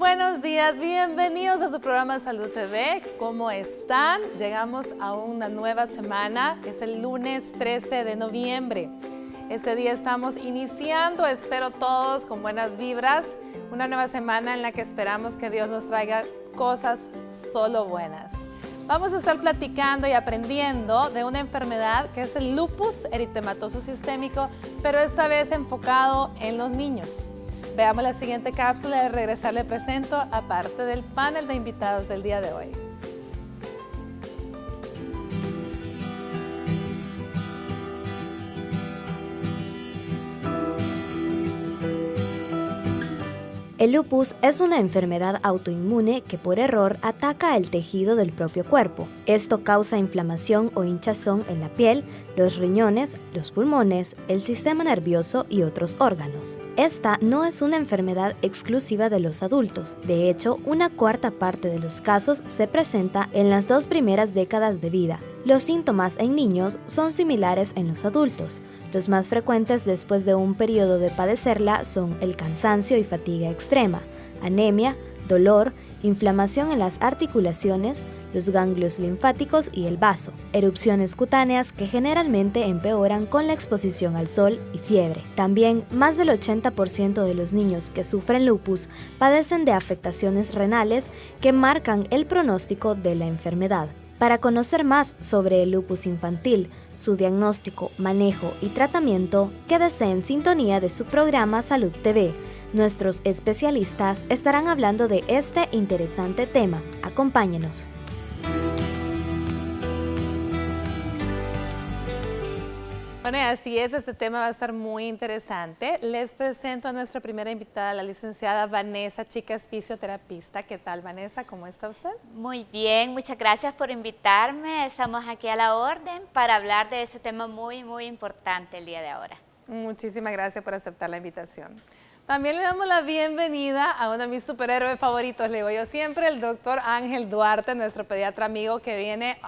buenos días, bienvenidos a su programa Salud TV. ¿Cómo están? Llegamos a una nueva semana, es el lunes 13 de noviembre. Este día estamos iniciando, espero todos con buenas vibras, una nueva semana en la que esperamos que Dios nos traiga cosas solo buenas. Vamos a estar platicando y aprendiendo de una enfermedad que es el lupus eritematoso sistémico, pero esta vez enfocado en los niños. Veamos la siguiente cápsula y regresar le presento a parte del panel de invitados del día de hoy. El lupus es una enfermedad autoinmune que por error ataca el tejido del propio cuerpo. Esto causa inflamación o hinchazón en la piel, los riñones, los pulmones, el sistema nervioso y otros órganos. Esta no es una enfermedad exclusiva de los adultos. De hecho, una cuarta parte de los casos se presenta en las 2 primeras décadas de vida. Los síntomas en niños son similares en los adultos. Los más frecuentes después de un periodo de padecerla son el cansancio y fatiga extrema, anemia, dolor, inflamación en las articulaciones, los ganglios linfáticos y el vaso, erupciones cutáneas que generalmente empeoran con la exposición al sol y fiebre. También, más del 80% de los niños que sufren lupus padecen de afectaciones renales que marcan el pronóstico de la enfermedad. Para conocer más sobre el lupus infantil, su diagnóstico, manejo y tratamiento, quédese en sintonía de su programa Salud TV. Nuestros especialistas estarán hablando de este interesante tema. Acompáñenos. Bueno, y así es, este tema va a estar muy interesante. Les presento a nuestra primera invitada, la licenciada Vanessa Chicas, fisioterapista. ¿Qué tal, Vanessa? ¿Cómo está usted? Muy bien, muchas gracias por invitarme. Estamos aquí a la orden para hablar de este tema muy importante el día de ahora. Muchísimas gracias por aceptar la invitación. También le damos la bienvenida a uno de mis superhéroes favoritos, le digo yo siempre, el doctor Ángel Duarte, nuestro pediatra amigo que viene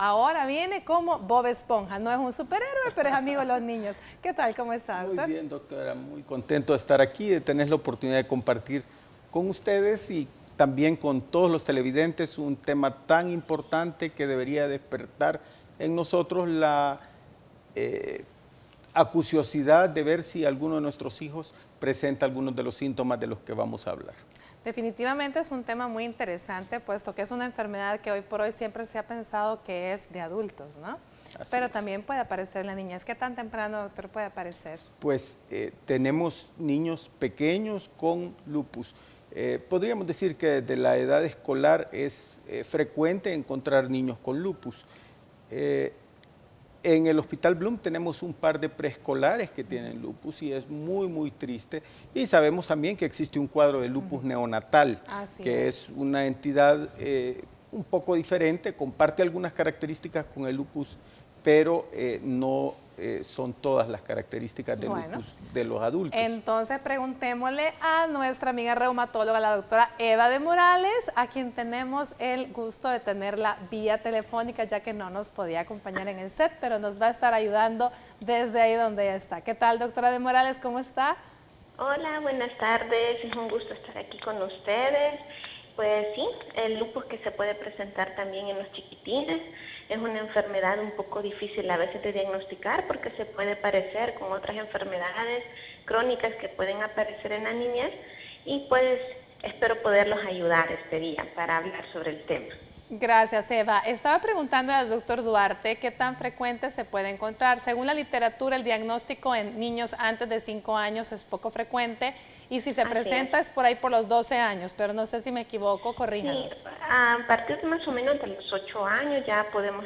como Bob Esponja. No es un superhéroe, pero es amigo de los niños. ¿Qué tal? ¿Cómo está, doctor? Muy bien, doctora. Muy contento de estar aquí, de tener la oportunidad de compartir con ustedes y también con todos los televidentes un tema tan importante que debería despertar en nosotros la acuciosidad de ver si alguno de nuestros hijos presenta algunos de los síntomas de los que vamos a hablar. Definitivamente es un tema muy interesante, puesto que es una enfermedad que hoy por hoy siempre se ha pensado que es de adultos, ¿no? Pero también puede aparecer en la niñez. ¿Qué tan temprano, doctor, puede aparecer? Pues tenemos niños pequeños con lupus. Podríamos decir que desde la edad escolar es frecuente encontrar niños con lupus. En el Hospital Bloom tenemos un par de preescolares que tienen lupus y es muy triste. Y sabemos también que existe un cuadro de lupus neonatal, que es una entidad un poco diferente, comparte algunas características con el lupus, pero no son todas las características del lupus de los adultos. Entonces preguntémosle a nuestra amiga reumatóloga, la doctora Eva de Morales, a quien tenemos el gusto de tenerla vía telefónica, ya que no nos podía acompañar en el set, pero nos va a estar ayudando desde ahí donde ella está. ¿Qué tal, doctora de Morales? ¿Cómo está? Hola, buenas tardes. Es un gusto estar aquí con ustedes. Pues sí, el lupus que se puede presentar también en los chiquitines es una enfermedad un poco difícil a veces de diagnosticar porque se puede parecer con otras enfermedades crónicas que pueden aparecer en la niñez y pues espero poderlos ayudar este día para hablar sobre el tema. Gracias, Eva. Estaba preguntando al doctor Duarte qué tan frecuente se puede encontrar. Según la literatura, el diagnóstico en niños antes de 5 años es poco frecuente y si se presenta es por ahí por los 12 años, pero no sé si me equivoco, corríjanos. Sí, a partir de más o menos de los 8 años ya podemos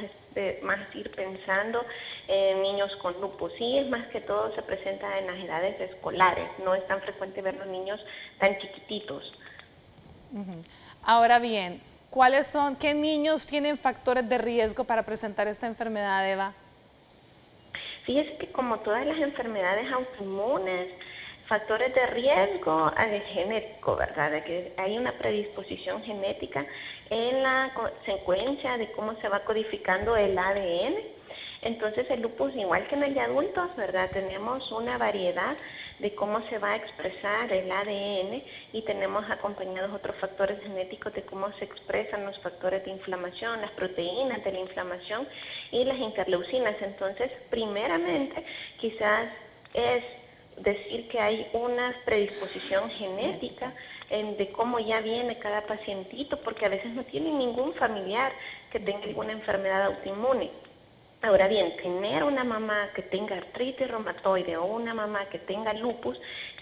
más ir pensando en niños con lupus. Sí, es más que todo se presenta en las edades escolares, no es tan frecuente ver los niños tan chiquititos. Ahora bien, ¿qué niños tienen factores de riesgo para presentar esta enfermedad, Eva? Fíjese que como todas las enfermedades autoinmunes, factores de riesgo genético, ¿verdad? De que hay una predisposición genética en la secuencia de cómo se va codificando el ADN Entonces el lupus, igual que en el de adultos, ¿verdad? Tenemos una variedad de cómo se va a expresar el ADN y tenemos acompañados otros factores genéticos de cómo se expresan los factores de inflamación, las proteínas de la inflamación y las interleucinas. Entonces, primeramente, quizás es decir que hay una predisposición genética de cómo ya viene cada pacientito, porque a veces no tiene ningún familiar que tenga alguna enfermedad autoinmune. Ahora bien, tener una mamá que tenga artritis reumatoide o una mamá que tenga lupus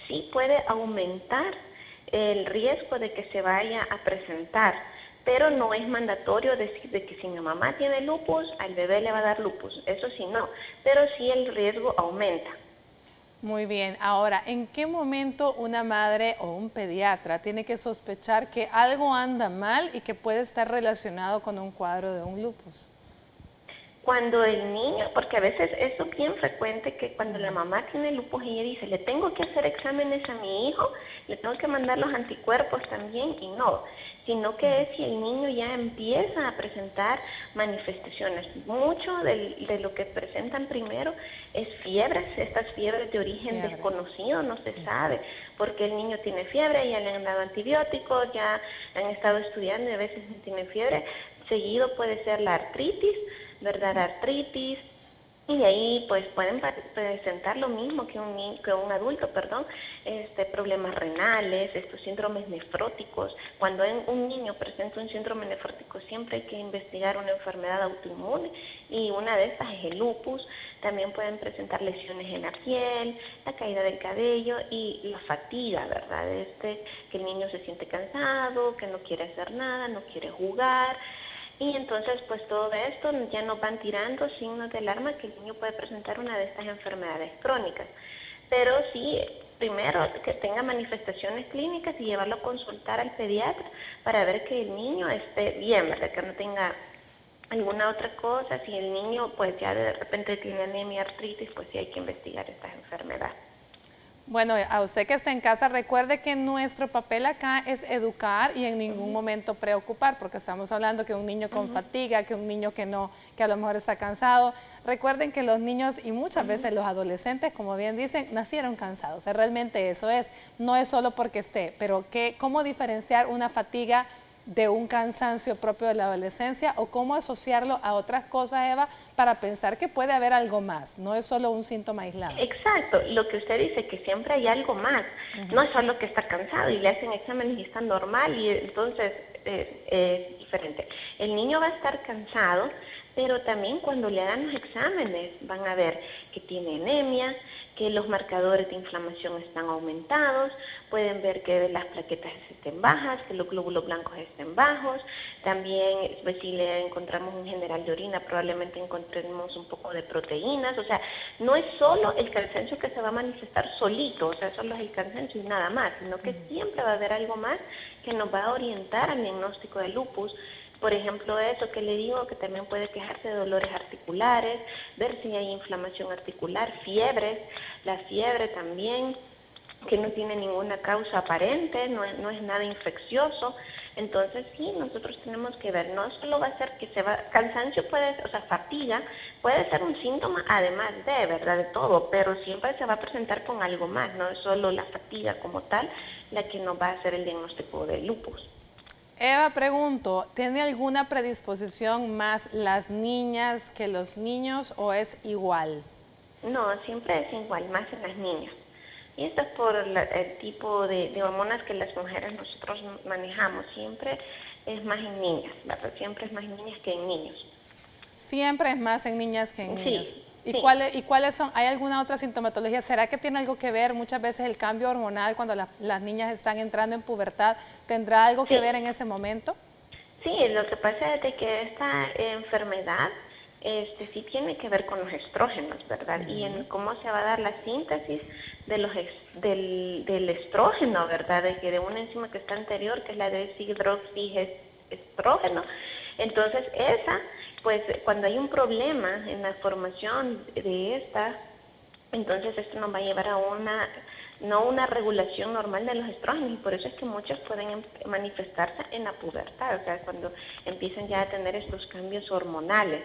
sí puede aumentar el riesgo de que se vaya a presentar, pero no es mandatorio decir de que si mi mamá tiene lupus, al bebé le va a dar lupus, eso sí no, pero sí el riesgo aumenta. Muy bien, ahora, ¿en qué momento una madre o un pediatra tiene que sospechar que algo anda mal y que puede estar relacionado con un cuadro de un lupus? Cuando el niño, porque a veces es bien frecuente que cuando la mamá tiene lupus ella dice, le tengo que hacer exámenes a mi hijo, le tengo que mandar los anticuerpos también, y no, sino que es si el niño ya empieza a presentar manifestaciones. Mucho de lo que presentan primero es fiebres, estas fiebres de origen desconocido, no se sabe, porque el niño tiene fiebre, ya le han dado antibióticos, ya han estado estudiando y a veces no tiene fiebre. Seguido puede ser la artritis, ¿verdad? Artritis, y de ahí pues pueden presentar lo mismo que un adulto, problemas renales, estos síndromes nefróticos. Cuando un niño presenta un síndrome nefrótico siempre hay que investigar una enfermedad autoinmune y una de estas es el lupus. También pueden presentar lesiones en la piel, la caída del cabello y la fatiga, ¿verdad? Que el niño se siente cansado, que no quiere hacer nada, no quiere jugar. Y entonces, pues todo esto ya nos van tirando signos de alarma que el niño puede presentar una de estas enfermedades crónicas. Pero sí, primero que tenga manifestaciones clínicas y llevarlo a consultar al pediatra para ver que el niño esté bien, ¿verdad? Que no tenga alguna otra cosa. Si el niño pues ya de repente tiene anemia, artritis, pues sí hay que investigar estas enfermedades. Bueno, a usted que está en casa, recuerde que nuestro papel acá es educar y en ningún momento preocupar, porque estamos hablando que un niño con fatiga, que un niño que a lo mejor está cansado. Recuerden que los niños y muchas veces los adolescentes, como bien dicen, nacieron cansados. O sea, realmente eso es, no es solo porque esté, pero ¿cómo diferenciar una fatiga de un cansancio propio de la adolescencia o cómo asociarlo a otras cosas, Eva, para pensar que puede haber algo más, no es solo un síntoma aislado? Exacto, lo que usted dice, que siempre hay algo más, no es solo que está cansado y le hacen exámenes y está normal y entonces es diferente. El niño va a estar cansado, pero también cuando le hagan los exámenes van a ver que tiene anemia, que los marcadores de inflamación están aumentados, pueden ver que las plaquetas estén bajas, que los glóbulos blancos estén bajos, también pues, si le encontramos un general de orina probablemente encontremos un poco de proteínas, o sea, no es solo el cansancio que se va a manifestar solito, o sea, solo es el cansancio y nada más, sino que siempre va a haber algo más que nos va a orientar al diagnóstico de lupus. Por ejemplo, eso que le digo, que también puede quejarse de dolores articulares, ver si hay inflamación articular, fiebres, la fiebre también, que no tiene ninguna causa aparente, no es nada infeccioso. Entonces sí, nosotros tenemos que ver, no solo va a ser que cansancio fatiga puede ser un síntoma además de, ¿verdad? De todo, pero siempre se va a presentar con algo más, no es solo la fatiga como tal la que nos va a hacer el diagnóstico de lupus. Eva, pregunto, ¿tiene alguna predisposición más las niñas que los niños o es igual? No, siempre es igual, más en las niñas. Y esto es por el tipo de hormonas que las mujeres nosotros manejamos. Siempre es más en niñas, ¿verdad? Siempre es más en niñas que en niños. Siempre es más en niñas que en niños. Sí. ¿Y cuáles son? ¿Hay alguna otra sintomatología? ¿Será que tiene algo que ver muchas veces el cambio hormonal cuando las niñas están entrando en pubertad? ¿Tendrá algo que ver en ese momento? Sí, lo que pasa es de que esta enfermedad sí tiene que ver con los estrógenos, ¿verdad? Y en cómo se va a dar la síntesis del estrógeno, ¿verdad? De una enzima que está anterior, que es la deshidroxiestrógeno. Entonces pues cuando hay un problema en la formación de esta, entonces esto nos va a llevar a una no una regulación normal de los estrógenos, y por eso es que muchos pueden manifestarse en la pubertad, o sea, cuando empiezan ya a tener estos cambios hormonales.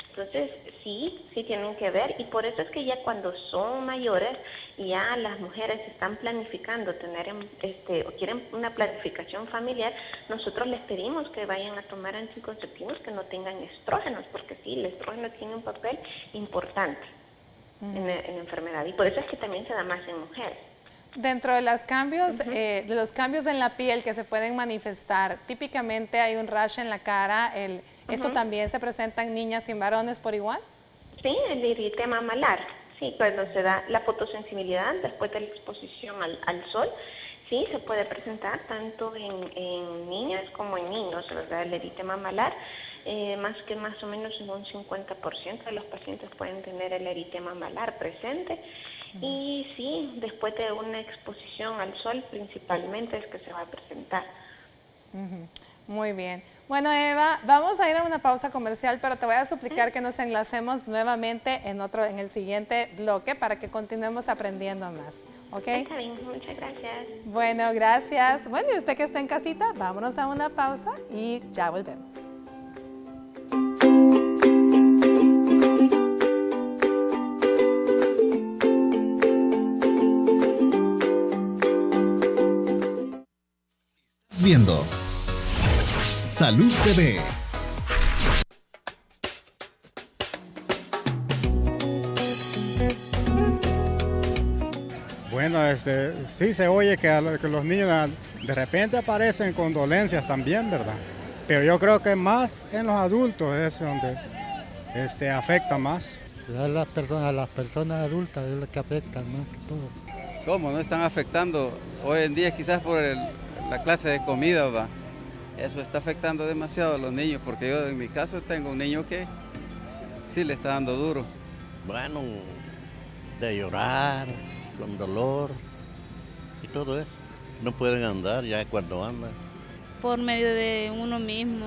Entonces, sí tienen que ver, y por eso es que ya cuando son mayores, ya las mujeres están planificando tener o quieren una planificación familiar, nosotros les pedimos que vayan a tomar anticonceptivos que no tengan estrógenos, porque sí, el estrógeno tiene un papel importante en la enfermedad, y por eso es que también se da más en mujeres. Dentro de los cambios, en la piel que se pueden manifestar, típicamente hay un rash en la cara. ¿Esto también se presenta en niñas y en varones por igual? Sí, el eritema malar. Sí, cuando se da la fotosensibilidad después de la exposición al sol, sí, se puede presentar tanto en niñas como en niños, ¿verdad? El eritema malar, más o menos en un 50% de los pacientes pueden tener el eritema malar presente. Y sí, después de una exposición al sol principalmente es que se va a presentar. Muy bien. Bueno, Eva, vamos a ir a una pausa comercial, pero te voy a suplicar que nos enlacemos nuevamente en el siguiente bloque para que continuemos aprendiendo más. ¿Ok? Está bien, muchas gracias. Bueno, gracias. Bueno, y usted que está en casita, vámonos a una pausa y ya volvemos. Viendo Salud TV. Bueno, sí se oye que los niños de repente aparecen con dolencias también, ¿verdad? Pero yo creo que más en los adultos es donde afecta más. A las personas adultas es lo que afectan más que todo. ¿Cómo? ¿No están afectando hoy en día quizás por la clase de comida, va? Eso está afectando demasiado a los niños, porque yo en mi caso tengo un niño que sí le está dando duro. Bueno, de llorar, con dolor y todo eso. No pueden andar ya cuando andan. Por medio de uno mismo.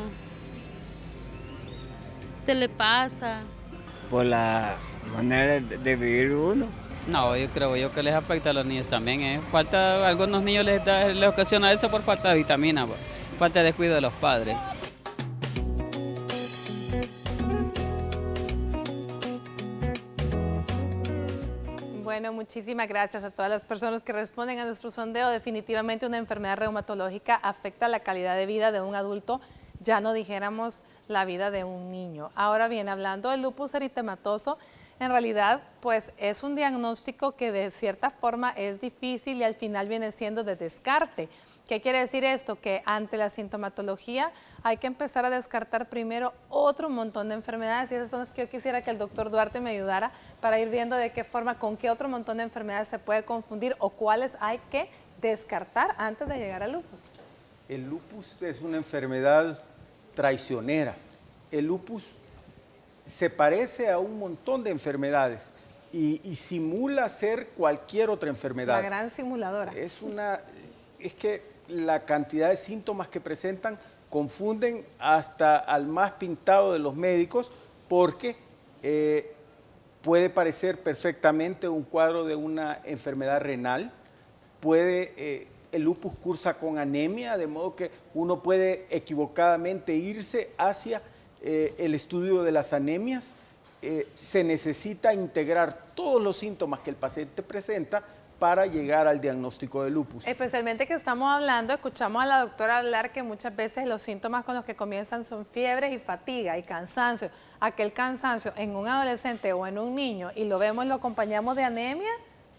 Se le pasa. Por la manera de vivir uno. No, yo creo que les afecta a los niños también. A algunos niños les ocasiona eso por falta de vitamina, falta de descuido de los padres. Bueno, muchísimas gracias a todas las personas que responden a nuestro sondeo. Definitivamente una enfermedad reumatológica afecta la calidad de vida de un adulto, ya no dijéramos la vida de un niño. Ahora bien, hablando del lupus eritematoso, en realidad pues es un diagnóstico que de cierta forma es difícil y al final viene siendo de descarte. ¿Qué quiere decir esto? Que ante la sintomatología hay que empezar a descartar primero otro montón de enfermedades, y esas son las que yo quisiera que el doctor Duarte me ayudara para ir viendo de qué forma, con qué otro montón de enfermedades se puede confundir o cuáles hay que descartar antes de llegar al lupus. El lupus es una enfermedad traicionera. El lupus se parece a un montón de enfermedades y simula ser cualquier otra enfermedad. La gran simuladora. Es que la cantidad de síntomas que presentan confunden hasta al más pintado de los médicos, porque puede parecer perfectamente un cuadro de una enfermedad renal, el lupus cursa con anemia, de modo que uno puede equivocadamente irse hacia el estudio de las anemias. Se necesita integrar todos los síntomas que el paciente presenta para llegar al diagnóstico de lupus. Especialmente que estamos hablando, escuchamos a la doctora hablar que muchas veces los síntomas con los que comienzan son fiebres y fatiga y cansancio. Aquel cansancio en un adolescente o en un niño y lo vemos, lo acompañamos de anemia,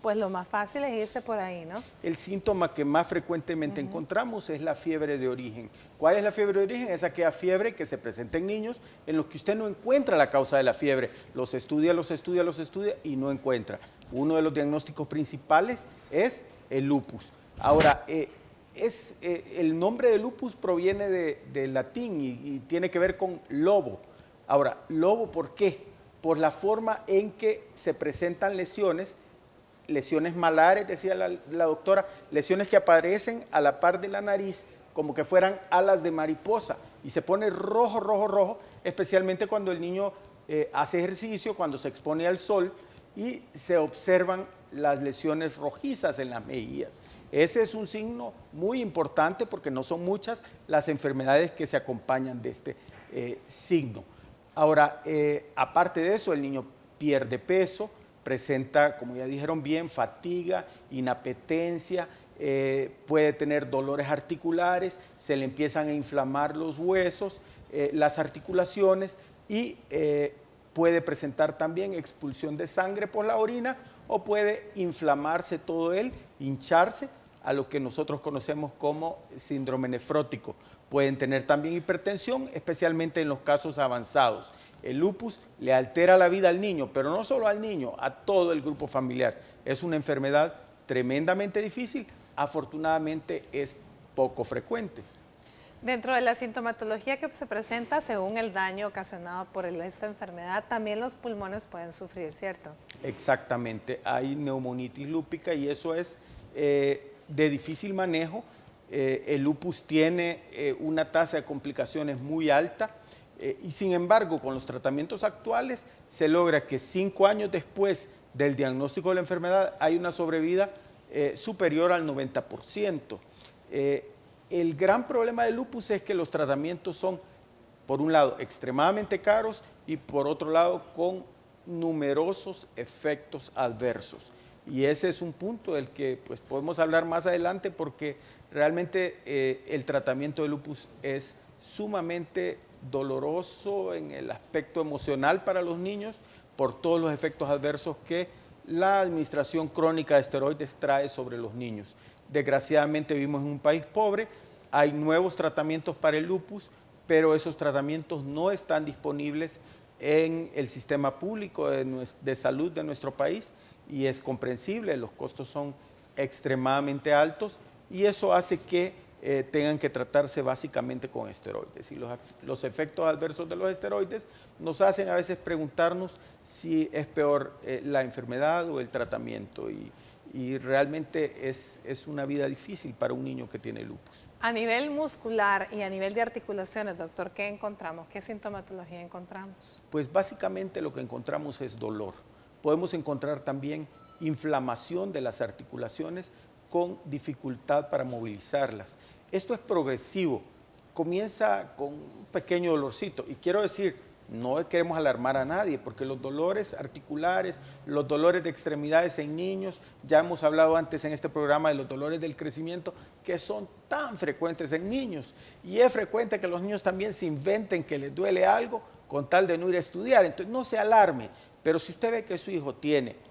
pues lo más fácil es irse por ahí, ¿no? El síntoma que más frecuentemente encontramos es la fiebre de origen. ¿Cuál es la fiebre de origen? Es aquella fiebre que se presenta en niños en los que usted no encuentra la causa de la fiebre. Los estudia y no encuentra. Uno de los diagnósticos principales es el lupus. Ahora, el nombre de lupus proviene del latín y tiene que ver con lobo. Ahora, lobo, ¿por qué? Por la forma en que se presentan lesiones malares, decía la doctora, lesiones que aparecen a la par de la nariz como que fueran alas de mariposa y se pone rojo, rojo, rojo, especialmente cuando el niño hace ejercicio, cuando se expone al sol y se observan las lesiones rojizas en las mejillas. Ese es un signo muy importante porque no son muchas las enfermedades que se acompañan de este signo. Ahora, aparte de eso, el niño pierde peso, presenta, como ya dijeron bien, fatiga, inapetencia, puede tener dolores articulares, se le empiezan a inflamar los huesos, las articulaciones y puede presentar también expulsión de sangre por la orina o puede inflamarse todo él, hincharse, a lo que nosotros conocemos como síndrome nefrótico. Pueden tener también hipertensión, especialmente en los casos avanzados. El lupus le altera la vida al niño, pero no solo al niño, a todo el grupo familiar. Es una enfermedad tremendamente difícil, afortunadamente es poco frecuente. Dentro de la sintomatología que se presenta, según el daño ocasionado por esta enfermedad, también los pulmones pueden sufrir, ¿cierto? Exactamente, hay neumonitis lúpica y eso es de difícil manejo. El lupus tiene una tasa de complicaciones muy alta y sin embargo con los tratamientos actuales se logra que 5 años después del diagnóstico de la enfermedad hay una sobrevida superior al 90%. El gran problema del lupus es que los tratamientos son, por un lado, extremadamente caros y por otro lado, con numerosos efectos adversos. Y ese es un punto del que pues, podemos hablar más adelante porque realmente el tratamiento de lupus es sumamente doloroso en el aspecto emocional para los niños por todos los efectos adversos que la administración crónica de esteroides trae sobre los niños. Desgraciadamente vivimos en un país pobre, hay nuevos tratamientos para el lupus, pero esos tratamientos no están disponibles en el sistema público de salud de nuestro país y es comprensible, los costos son extremadamente altos y eso hace que tengan que tratarse básicamente con esteroides. Y los efectos adversos de los esteroides nos hacen a veces preguntarnos si es peor la enfermedad o el tratamiento y realmente es una vida difícil para un niño que tiene lupus. A nivel muscular y a nivel de articulaciones, doctor, ¿qué encontramos? ¿Qué sintomatología encontramos? Pues básicamente lo que encontramos es dolor. Podemos encontrar también inflamación de las articulaciones con dificultad para movilizarlas. Esto es progresivo, comienza con un pequeño dolorcito y quiero decir, no queremos alarmar a nadie porque los dolores articulares, los dolores de extremidades en niños, ya hemos hablado antes en este programa de los dolores del crecimiento que son tan frecuentes en niños y es frecuente que los niños también se inventen que les duele algo con tal de no ir a estudiar, entonces no se alarme, pero si usted ve que su hijo tiene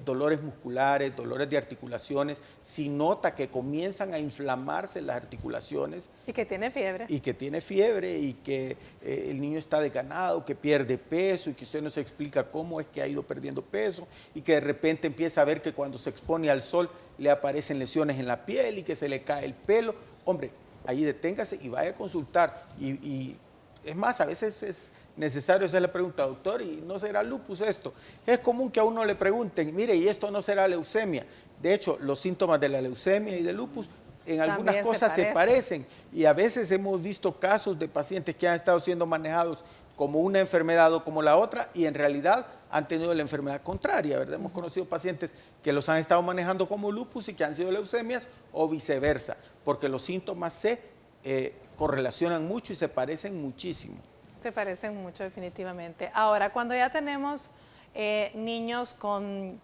dolores musculares, dolores de articulaciones, si nota que comienzan a inflamarse las articulaciones. Y que tiene fiebre. Y que tiene fiebre y que el niño está desganado, que pierde peso y que usted no se explica cómo es que ha ido perdiendo peso y que de repente empieza a ver que cuando se expone al sol le aparecen lesiones en la piel y que se le cae el pelo. Hombre, ahí deténgase y vaya a consultar. Y es más, a veces es necesario hacer la pregunta, doctor, ¿y no será lupus esto? Es común que a uno le pregunten, mire, ¿y esto no será leucemia? De hecho, los síntomas de la leucemia y del lupus en algunas cosas se parecen y a veces hemos visto casos de pacientes que han estado siendo manejados como una enfermedad o como la otra y en realidad han tenido la enfermedad contraria, ¿verdad? Hemos conocido pacientes que los han estado manejando como lupus y que han sido leucemias o viceversa, porque los síntomas se correlacionan mucho y se parecen muchísimo. Se parecen mucho definitivamente. Ahora, cuando ya tenemos niños con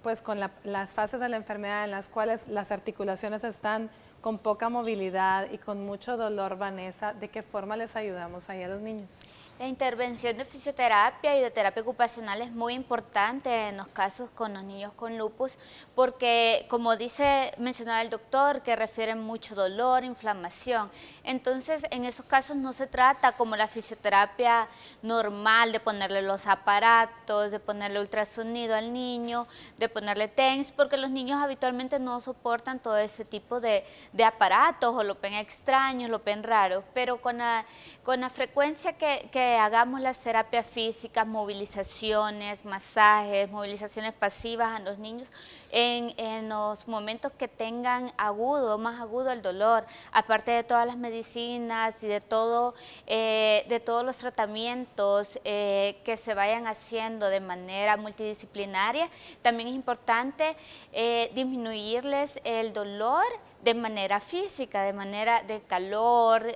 las fases de la enfermedad en las cuales las articulaciones están con poca movilidad y con mucho dolor, Vanessa, ¿de qué forma les ayudamos ahí a los niños? La intervención de fisioterapia y de terapia ocupacional es muy importante en los casos con los niños con lupus porque, como mencionaba el doctor, que refieren mucho dolor, inflamación. Entonces, en esos casos no se trata como la fisioterapia normal de ponerle los aparatos, de ponerle ultrasonido al niño, de ponerle TENS, porque los niños habitualmente no soportan todo ese tipo de aparatos o lo ven extraños, lo ven raros, pero con la frecuencia que que hagamos las terapias físicas, movilizaciones, masajes, movilizaciones pasivas a los niños en los momentos que tengan más agudo el dolor, aparte de todas las medicinas y de todos los tratamientos que se vayan haciendo de manera multidisciplinaria. También es importante disminuirles el dolor de manera física, de manera de calor,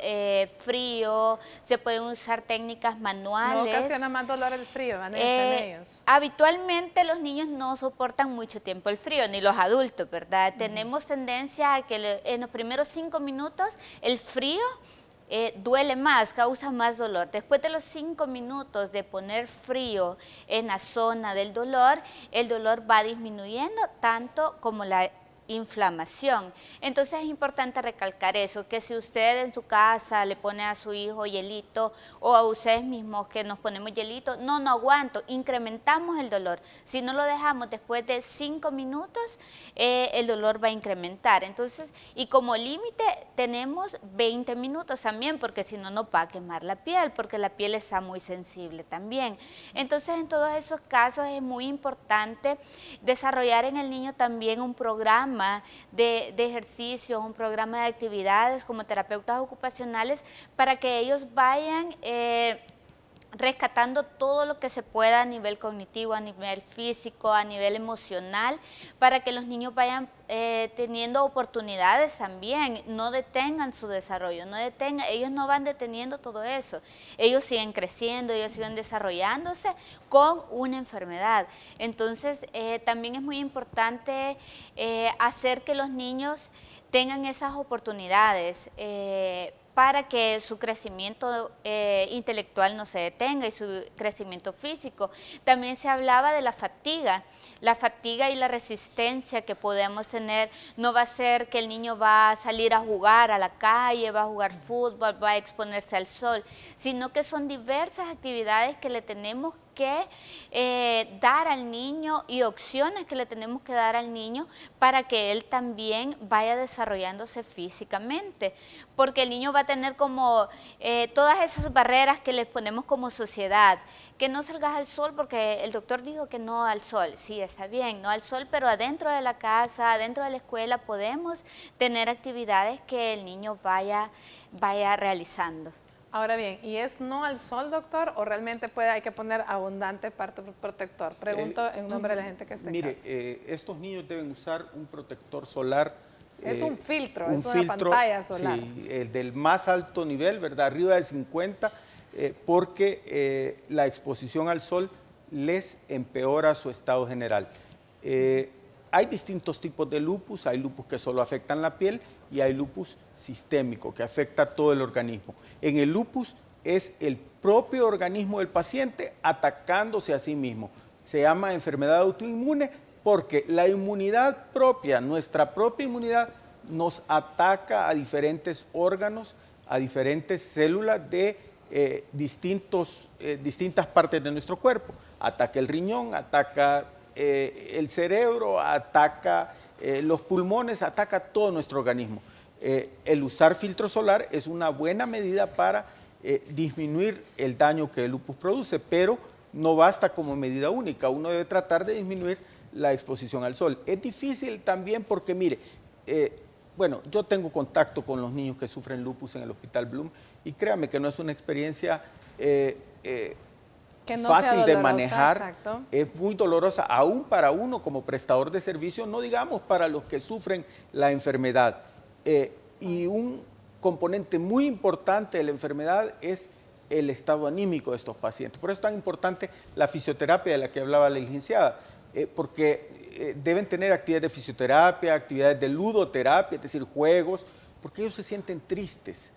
frío. Se pueden usar técnicas manuales. ¿No ocasiona más dolor el frío, Vanessa, en ellos? Habitualmente los niños no soportan mucho tiempo el frío, ni los adultos, ¿verdad? Tenemos tendencia a que en los primeros 5 minutos el frío duele más, causa más dolor. Después de los 5 minutos de poner frío en la zona del dolor, el dolor va disminuyendo tanto como la inflamación. Entonces es importante recalcar eso, que si usted en su casa le pone a su hijo hielito o a ustedes mismos que nos ponemos hielito, no aguanto, incrementamos el dolor. Si no lo dejamos después de 5 minutos, el dolor va a incrementar. Entonces, y como límite tenemos 20 minutos también, porque si no, no va a quemar la piel, porque la piel está muy sensible también. Entonces, en todos esos casos es muy importante desarrollar en el niño también un programa de ejercicios, un programa de actividades como terapeutas ocupacionales para que ellos vayan rescatando todo lo que se pueda a nivel cognitivo, a nivel físico, a nivel emocional, para que los niños vayan teniendo oportunidades también, no detengan su desarrollo, ellos no van deteniendo todo eso, ellos siguen creciendo, ellos siguen desarrollándose con una enfermedad. Entonces también es muy importante hacer que los niños tengan esas oportunidades para que su crecimiento intelectual no se detenga y su crecimiento físico. También se hablaba de la fatiga y la resistencia que podemos tener. No va a ser que el niño va a salir a jugar a la calle, va a jugar fútbol, va a exponerse al sol, sino que son diversas actividades que le tenemos que dar al niño y opciones que le tenemos que dar al niño para que él también vaya desarrollándose físicamente, porque el niño va a tener como todas esas barreras que les ponemos como sociedad, que no salgas al sol porque el doctor dijo que no al sol. Sí, está bien, no al sol, pero adentro de la casa, adentro de la escuela podemos tener actividades que el niño vaya realizando. Ahora bien, ¿y es no al sol, doctor, o realmente hay que poner abundante parte protector? Pregunto en nombre de la gente que está en casa. Estos niños deben usar un protector solar. Es un filtro, es una pantalla solar. Sí, el del más alto nivel, ¿verdad? Arriba de 50, porque la exposición al sol les empeora su estado general. Hay distintos tipos de lupus, hay lupus que solo afectan la piel y hay lupus sistémico que afecta a todo el organismo. En el lupus es el propio organismo del paciente atacándose a sí mismo. Se llama enfermedad autoinmune porque la inmunidad propia, nuestra propia inmunidad, nos ataca a diferentes órganos, a diferentes células de distintas partes de nuestro cuerpo. Ataca el riñón, ataca el cerebro, ataca los pulmones, ataca todo nuestro organismo. El usar filtro solar es una buena medida para disminuir el daño que el lupus produce, pero no basta como medida única. Uno debe tratar de disminuir la exposición al sol. Es difícil también porque, mire, bueno, yo tengo contacto con los niños que sufren lupus en el Hospital Bloom y créame que no es una experiencia fácil de manejar, exacto. Es muy dolorosa, aún para uno como prestador de servicio, no digamos para los que sufren la enfermedad. Y un componente muy importante de la enfermedad es el estado anímico de estos pacientes. Por eso es tan importante la fisioterapia de la que hablaba la licenciada, porque deben tener actividades de fisioterapia, actividades de ludoterapia, es decir, juegos, porque ellos se sienten tristes.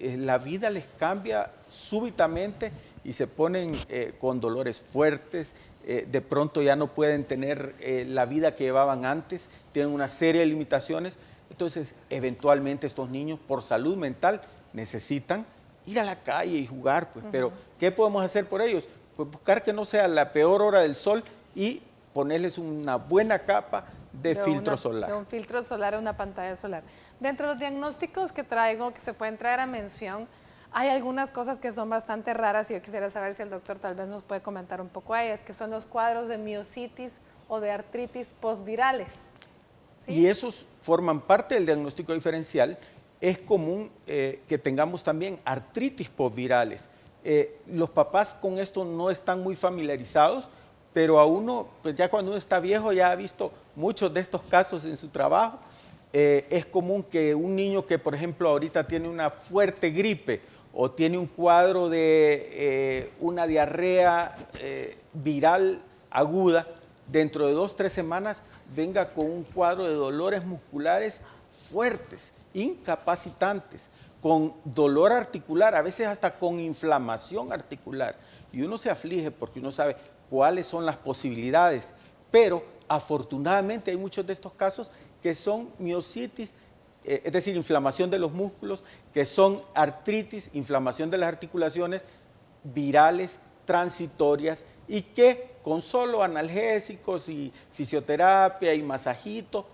La vida les cambia súbitamente y se ponen con dolores fuertes, de pronto ya no pueden tener la vida que llevaban antes, tienen una serie de limitaciones. Entonces, eventualmente estos niños, por salud mental, necesitan ir a la calle y jugar, pues. Pero, ¿qué podemos hacer por ellos? Pues buscar que no sea la peor hora del sol y ponerles una buena capa de filtro solar. De un filtro solar, una pantalla solar. Dentro de los diagnósticos que traigo, que se pueden traer a mención, hay algunas cosas que son bastante raras y yo quisiera saber si el doctor tal vez nos puede comentar un poco a ellas, que son los cuadros de miositis o de artritis postvirales. ¿Sí? Y esos forman parte del diagnóstico diferencial. Es común que tengamos también artritis postvirales. Los papás con esto no están muy familiarizados, pero a uno, pues ya cuando uno está viejo, ya ha visto muchos de estos casos en su trabajo. Es común que un niño que, por ejemplo, ahorita tiene una fuerte gripe o tiene un cuadro de una diarrea viral aguda, dentro de 2 o 3 semanas venga con un cuadro de dolores musculares fuertes, incapacitantes, con dolor articular, a veces hasta con inflamación articular. Y uno se aflige porque uno sabe cuáles son las posibilidades, pero afortunadamente hay muchos de estos casos que son miositis, es decir, inflamación de los músculos, que son artritis, inflamación de las articulaciones, virales, transitorias, y que con solo analgésicos y fisioterapia y masajito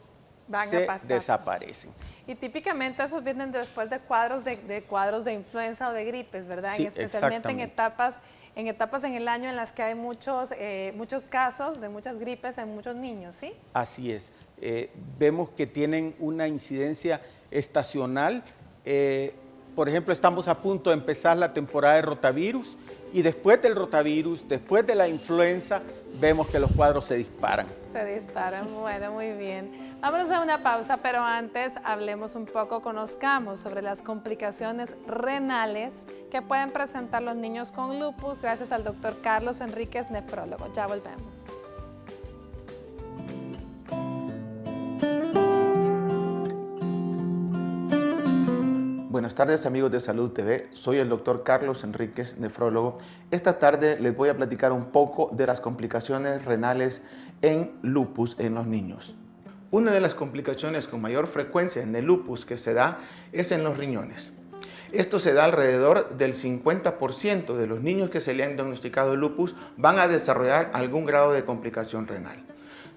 se desaparecen. Y típicamente esos vienen después de cuadros de influenza o de gripes, ¿verdad? Sí, especialmente en etapas en el año en las que hay muchos casos de muchas gripes en muchos niños, ¿sí? Así es. Vemos que tienen una incidencia estacional. Por ejemplo, estamos a punto de empezar la temporada de rotavirus y después del rotavirus, después de la influenza, vemos que los cuadros se disparan. Se disparan, bueno, muy bien. Vámonos a una pausa, pero antes hablemos un poco, conozcamos sobre las complicaciones renales que pueden presentar los niños con lupus, gracias al doctor Carlos Enríquez, nefrólogo. Ya volvemos. Buenas tardes amigos de Salud TV, soy el doctor Carlos Enríquez, nefrólogo. Esta tarde les voy a platicar un poco de las complicaciones renales en lupus en los niños. Una de las complicaciones con mayor frecuencia en el lupus que se da es en los riñones. Esto se da alrededor del 50% de los niños que se le han diagnosticado lupus van a desarrollar algún grado de complicación renal.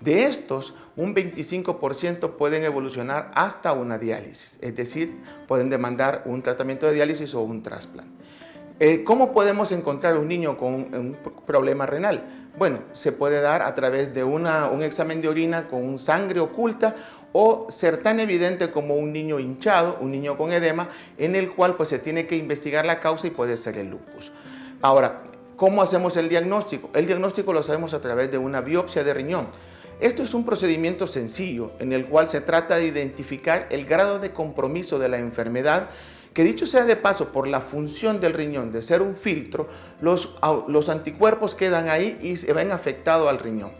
De estos, un 25% pueden evolucionar hasta una diálisis, es decir, pueden demandar un tratamiento de diálisis o un trasplante. ¿Cómo podemos encontrar un niño con un problema renal? Bueno, se puede dar a través de un examen de orina con sangre oculta o ser tan evidente como un niño hinchado, un niño con edema, en el cual pues, se tiene que investigar la causa y puede ser el lupus. Ahora, ¿cómo hacemos el diagnóstico? El diagnóstico lo hacemos a través de una biopsia de riñón. Esto es un procedimiento sencillo en el cual se trata de identificar el grado de compromiso de la enfermedad, que dicho sea de paso, por la función del riñón de ser un filtro, los anticuerpos quedan ahí y se ven afectados al riñón.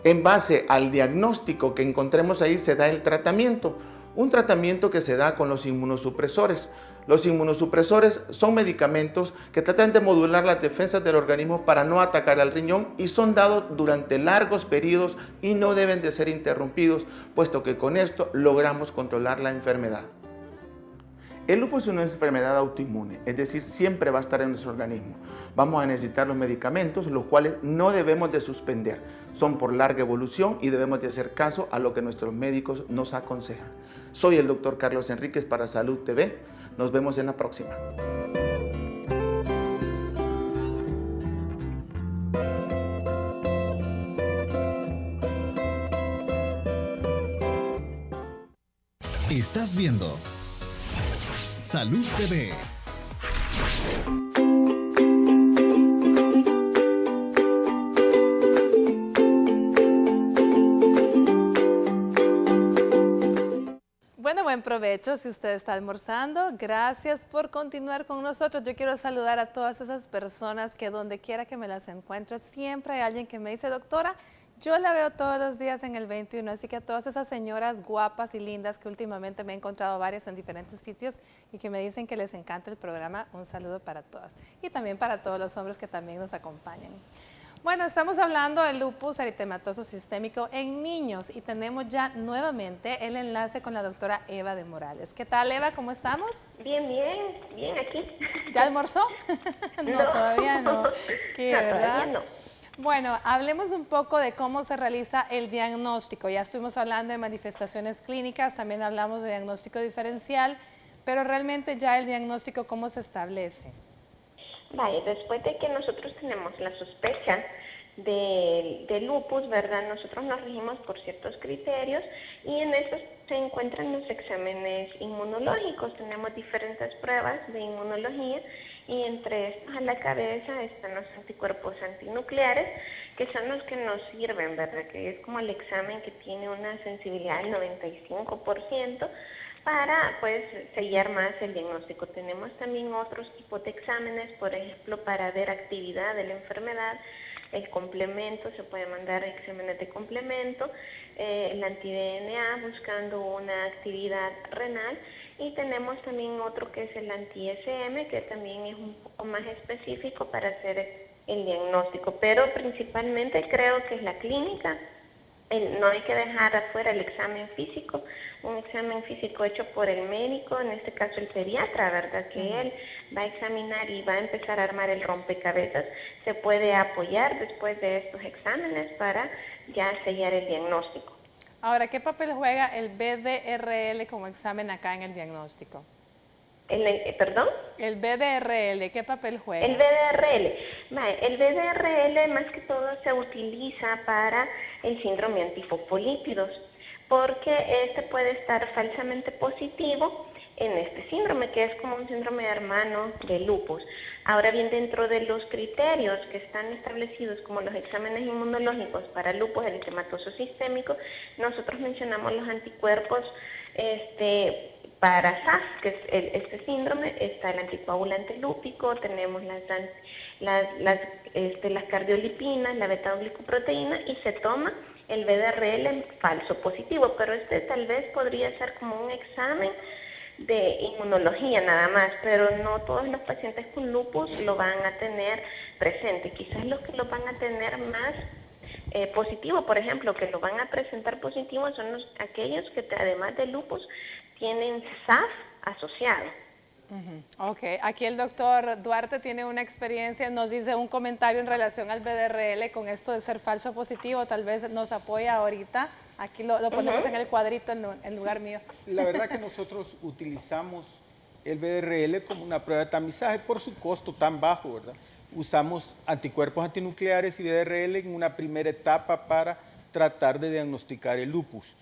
En base al diagnóstico que encontremos ahí se da el tratamiento, un tratamiento que se da con los inmunosupresores. Los inmunosupresores son medicamentos que tratan de modular las defensas del organismo para no atacar al riñón y son dados durante largos periodos y no deben de ser interrumpidos, puesto que con esto logramos controlar la enfermedad. El lupus es una enfermedad autoinmune, es decir, siempre va a estar en nuestro organismo. Vamos a necesitar los medicamentos, los cuales no debemos de suspender. Son por larga evolución y debemos de hacer caso a lo que nuestros médicos nos aconsejan. Soy el doctor Carlos Enríquez para Salud TV. Nos vemos en la próxima. Estás viendo Salud TV. Bueno, buen provecho si usted está almorzando. Gracias por continuar con nosotros. Yo quiero saludar a todas esas personas que donde quiera que me las encuentre, siempre hay alguien que me dice, doctora, yo la veo todos los días en el 21, así que a todas esas señoras guapas y lindas que últimamente me he encontrado varias en diferentes sitios y que me dicen que les encanta el programa, un saludo para todas. Y también para todos los hombres que también nos acompañan. Bueno, estamos hablando del lupus eritematoso sistémico en niños y tenemos ya nuevamente el enlace con la doctora Eva de Morales. ¿Qué tal, Eva? ¿Cómo estamos? Bien, bien aquí. ¿Ya almorzó? No, todavía no. ¿Qué, verdad? Todavía no. Bueno, hablemos un poco de cómo se realiza el diagnóstico. Ya estuvimos hablando de manifestaciones clínicas, también hablamos de diagnóstico diferencial, pero realmente ya el diagnóstico, ¿cómo se establece? Vaya, después de que nosotros tenemos la sospecha de lupus, ¿verdad? Nosotros nos regimos por ciertos criterios y en esos se encuentran los exámenes inmunológicos. Tenemos diferentes pruebas de inmunología y entre estas a la cabeza están los anticuerpos antinucleares, que son los que nos sirven, ¿verdad? Que es como el examen que tiene una sensibilidad del 95%, para pues sellar más el diagnóstico. Tenemos también otros tipos de exámenes, por ejemplo, para ver actividad de la enfermedad, el complemento, se puede mandar exámenes de complemento, el anti-DNA buscando una actividad renal, y tenemos también otro que es el anti-SM, que también es un poco más específico para hacer el diagnóstico, pero principalmente creo que es la clínica. No hay que dejar afuera el examen físico, un examen físico hecho por el médico, en este caso el pediatra, ¿verdad? Que él va a examinar y va a empezar a armar el rompecabezas. Se puede apoyar después de estos exámenes para ya sellar el diagnóstico. Ahora, ¿qué papel juega el BDRL como examen acá en el diagnóstico? ¿Perdón? El BDRL, ¿qué papel juega? El BDRL más que todo se utiliza para el síndrome antifosfolípidos, porque este puede estar falsamente positivo en este síndrome, que es como un síndrome hermano de lupus. Ahora bien, dentro de los criterios que están establecidos como los exámenes inmunológicos para lupus eritematoso sistémico, nosotros mencionamos los anticuerpos para SAF, que es este síndrome. Está el anticoagulante lúpico, tenemos las cardiolipinas, la beta-glicoproteína, y se toma el BDRL falso positivo, pero este tal vez podría ser como un examen de inmunología nada más, pero no todos los pacientes con lupus lo van a tener presente. Quizás los que lo van a tener más positivo, por ejemplo, que lo van a presentar positivo, son aquellos que además de lupus tienen SAF asociado. Ok, aquí el doctor Duarte tiene una experiencia, nos dice un comentario en relación al BDRL con esto de ser falso positivo, tal vez nos apoya ahorita. Aquí lo ponemos en el cuadrito en lugar mío. La verdad que nosotros utilizamos el BDRL como una prueba de tamizaje por su costo tan bajo, ¿verdad? Usamos anticuerpos antinucleares y BDRL en una primera etapa para tratar de diagnosticar el lupus.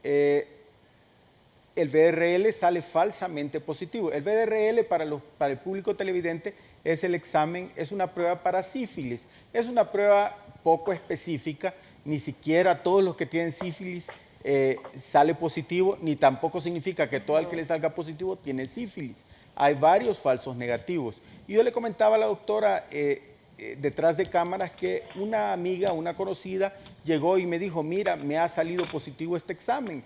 El BDRL sale falsamente positivo. El BDRL para el público televidente es el examen, es una prueba para sífilis. Es una prueba poco específica, ni siquiera todos los que tienen sífilis sale positivo, ni tampoco significa que todo el que le salga positivo tiene sífilis. Hay varios falsos negativos. Y yo le comentaba a la doctora detrás de cámaras que una amiga, una conocida, llegó y me dijo, mira, me ha salido positivo este examen,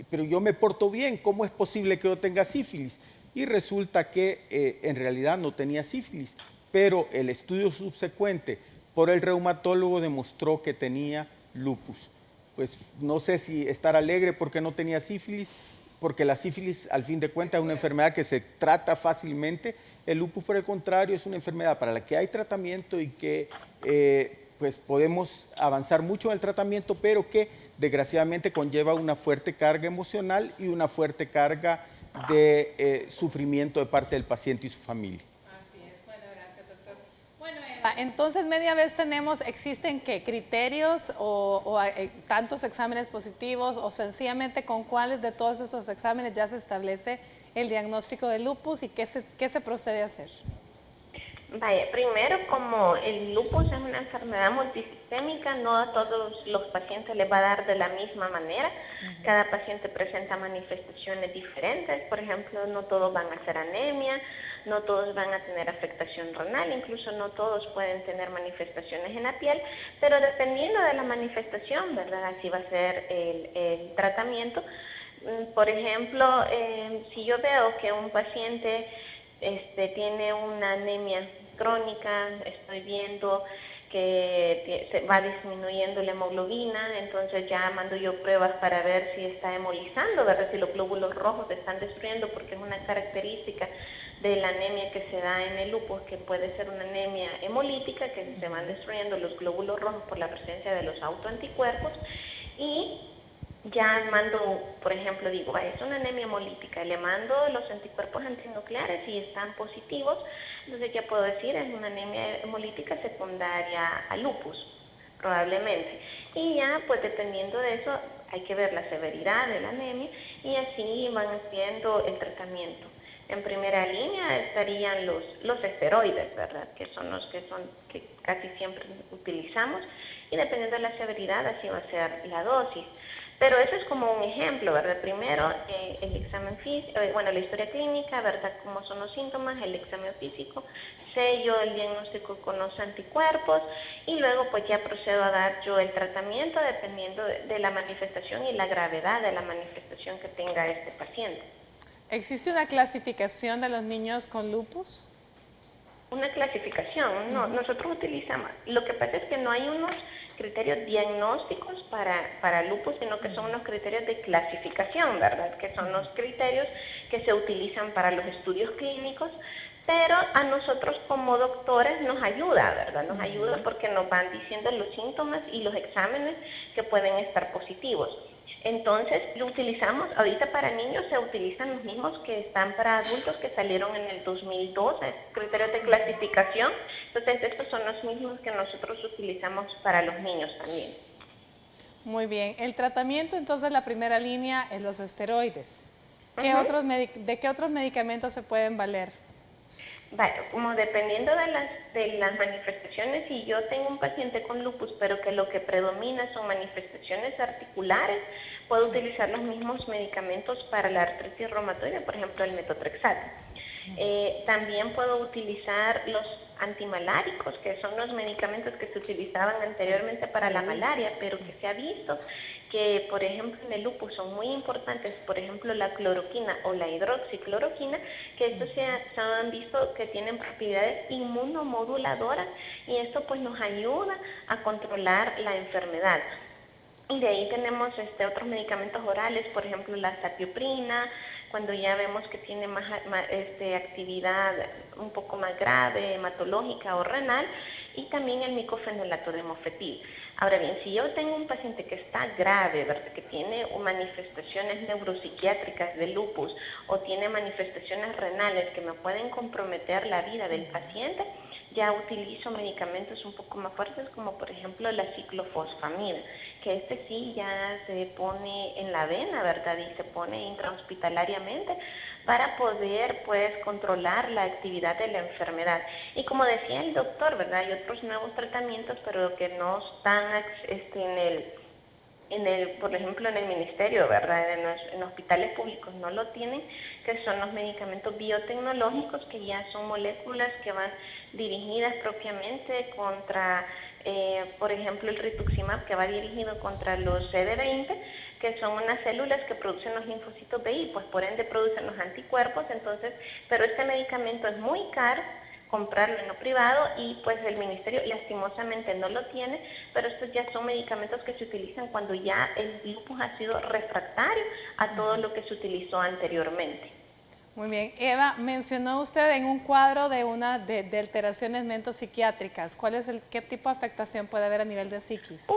pero yo me porto bien, ¿cómo es posible que yo tenga sífilis? Y resulta que en realidad no tenía sífilis, pero el estudio subsecuente por el reumatólogo demostró que tenía lupus. Pues no sé si estar alegre porque no tenía sífilis, porque la sífilis al fin de cuentas es una enfermedad que se trata fácilmente. El lupus, por el contrario, es una enfermedad para la que hay tratamiento y que pues podemos avanzar mucho en el tratamiento, pero que desgraciadamente conlleva una fuerte carga emocional y una fuerte carga de sufrimiento de parte del paciente y su familia. Así es. Bueno, gracias, doctor. Bueno, Eva, entonces media vez ¿existen qué criterios o tantos exámenes positivos, o sencillamente con cuáles de todos esos exámenes ya se establece el diagnóstico de lupus y qué se procede a hacer? Vaya, primero, como el lupus es una enfermedad multisistémica, no a todos los pacientes les va a dar de la misma manera. Cada paciente presenta manifestaciones diferentes. Por ejemplo, no todos van a ser anemia, no todos van a tener afectación renal, incluso no todos pueden tener manifestaciones en la piel, pero dependiendo de la manifestación, ¿verdad? Así va a ser el tratamiento. Por ejemplo, si yo veo que un paciente tiene una anemia crónica, estoy viendo que se va disminuyendo la hemoglobina, entonces ya mando yo pruebas para ver si está hemolizando, ¿verdad? Si los glóbulos rojos se están destruyendo, porque es una característica de la anemia que se da en el lupus, que puede ser una anemia hemolítica, que se van destruyendo los glóbulos rojos por la presencia de los autoanticuerpos, y ya mando, por ejemplo, digo, es una anemia hemolítica, le mando los anticuerpos antinucleares y están positivos, entonces ya puedo decir es una anemia hemolítica secundaria a lupus, probablemente. Y ya, pues dependiendo de eso, hay que ver la severidad de la anemia y así van haciendo el tratamiento. En primera línea estarían los esteroides, ¿verdad? Que son los que casi siempre utilizamos y dependiendo de la severidad así va a ser la dosis. Pero eso es como un ejemplo, ¿verdad? Primero el examen físico, la historia clínica, ¿verdad? Cómo son los síntomas, el examen físico, sello el diagnóstico con los anticuerpos y luego pues ya procedo a dar yo el tratamiento dependiendo de la manifestación y la gravedad de la manifestación que tenga este paciente. ¿Existe una clasificación de los niños con lupus? Una clasificación, no, nosotros utilizamos, lo que pasa es que no hay unos criterios diagnósticos para lupus, sino que son unos criterios de clasificación, ¿verdad? Que son los criterios que se utilizan para los estudios clínicos, pero a nosotros como doctores nos ayuda, ¿verdad? Nos ayuda porque nos van diciendo los síntomas y los exámenes que pueden estar positivos. Entonces, lo utilizamos, ahorita para niños se utilizan los mismos que están para adultos que salieron en el 2012, criterios de clasificación. Entonces, estos son los mismos que nosotros utilizamos para los niños también. Muy bien. El tratamiento, entonces, la primera línea es los esteroides. ¿De qué otros medicamentos se pueden valer? Bueno, como dependiendo de las manifestaciones, si yo tengo un paciente con lupus, pero que lo que predomina son manifestaciones articulares, puedo utilizar los mismos medicamentos para la artritis reumatoide, por ejemplo el metotrexato. También puedo utilizar los antimaláricos, que son los medicamentos que se utilizaban anteriormente para la malaria, pero que se ha visto que, por ejemplo, en el lupus son muy importantes, por ejemplo, la cloroquina o la hidroxicloroquina, que estos se han visto que tienen propiedades inmunomoduladoras y esto pues nos ayuda a controlar la enfermedad. Y de ahí tenemos otros medicamentos orales, por ejemplo, la satioprina, cuando ya vemos que tiene más actividad un poco más grave, hematológica o renal, y también el micofenolato de mofetil. Ahora bien, si yo tengo un paciente que está grave, ¿verdad?, que tiene manifestaciones neuropsiquiátricas de lupus o tiene manifestaciones renales que me pueden comprometer la vida del paciente, ya utilizo medicamentos un poco más fuertes como por ejemplo la ciclofosfamida, que sí ya se pone en la vena, ¿verdad?, y se pone intrahospitalariamente para poder pues controlar la actividad de la enfermedad. Y como decía el doctor, ¿verdad?, hay otros nuevos tratamientos pero que no están por ejemplo, en el ministerio, ¿verdad?, en hospitales públicos no lo tienen, que son los medicamentos biotecnológicos, que ya son moléculas que van dirigidas propiamente contra, por ejemplo, el rituximab, que va dirigido contra los CD20, que son unas células que producen los linfocitos B y pues por ende producen los anticuerpos. Entonces, pero este medicamento es muy caro comprarlo en lo privado y pues el ministerio lastimosamente no lo tiene, pero estos ya son medicamentos que se utilizan cuando ya el lupus ha sido refractario a todo lo que se utilizó anteriormente. Muy bien. Eva, mencionó usted en un cuadro de alteraciones mentopsiquiátricas. ¿Qué tipo de afectación puede haber a nivel de psiquis?